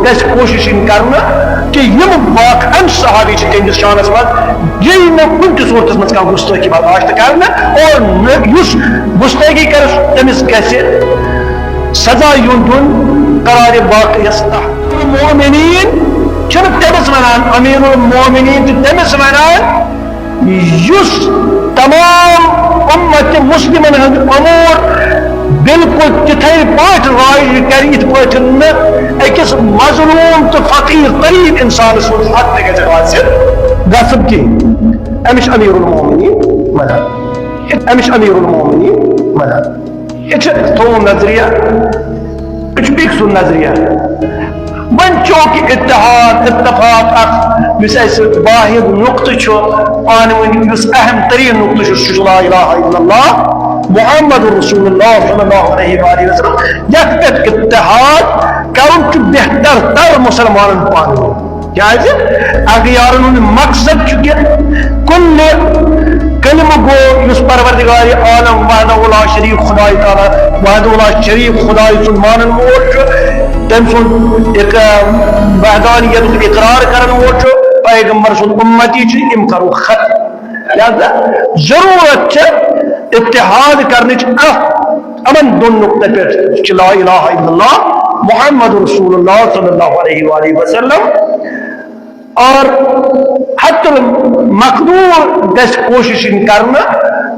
گژھِ کوشش کرنا کہ یم واقعاً صحابی تہندس شانس مز یی نہٕ کُنہِ تہِ صورتس مز کانٛہہ گُستٲخی برداشت کرنا اور یُس گُستٲخی کرِ تٔمِس گژھِ سزا یُن دیُن قرارِ باقیس تحت مومنین چھنہٕ تٔمِس ونان امیر المومنین تہِ تٔمِس ونان یُس تمام امت مسلمن ہند امور بالکل تتھے پٲٹھۍ رائج کرِ یِتھ پٲٹھۍ نہٕ أکِس مظلوم تہٕ فقیر غریب انسان سُنٛد حق تہِ گژھِ حٲصِل گژھُن کینٛہہ أمِس چھُ امیر المومنین ونان أمِس چھُ امیر المومنین ونان یہِ چھُ تھوٚومُت نظریہ یہِ چھُ بیٚکہِ سُنٛد نظریہ وۄنۍ چونکہِ اتحاد اتفاق اکھ یُس اسہِ واحد نقطہٕ چھُ پانہٕ ؤنۍ یُس اہم تریٖن نقطہٕ چھُ سُہ چھُ لا الہ الا اللہ محمد رسول اللہ صلی اللہ علیہ وآلہ وسلم یتھ پٮ۪ٹھ اتحاد کرُن چھُ بہتر تر مسلمانن پانہٕ ؤنۍ کیازِ اغیارن ہُنٛد مقصد چھُ کہِ کُنہِ کلمہ گو یُس پروردگار عالم وحدہ لا شریک خدائے تعالیٰ وحدہ لا شریک خدائے سُنٛد مانن وول چھُ تٔمۍ سُنٛد وحدانیتُک اقرار کرن وول چھُ پیغمبر سُنٛد اُمتی چھُ یِم کرو ختم لہذا ضرورت چھِ اتحاد کرنٕچ امن دۄن نقطن پٮ۪ٹھ چھِ لا الہ الا اللہ محمد رسول اللہ صلی اللہ علیہ وآلہ وسلم اور حتی المقدور گژھِ کوشش کرنا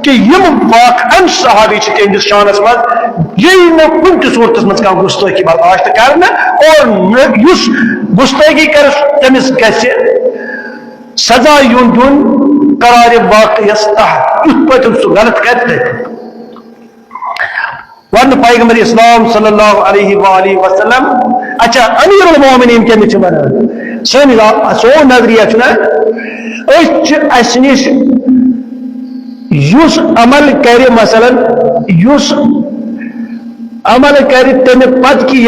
کہ یم واقعاً صحابی تہندس شانس مز یی نہٕ کُنہِ تہِ صورتس مز کانٛہہ گُستٲخی برداشت کرنا اور یُس گُستٲخی کرِ تٔمِس گژھِ سزا یُن دیُن قرارِ باقیس تحت یِتھ پٲٹھۍ سُہ غلط کرِ ون پیغمبر اسلام صلی اللہ علیہ وآلہ وسلم اچھا امیر المومنین کیٚمِس چھِ ونان سون نظریہ چھُ نا أسۍ چھِ اسہِ نِش یُس عمل کرِ مثلاً یُس عمل کرِ تمہِ پتہٕ کہِ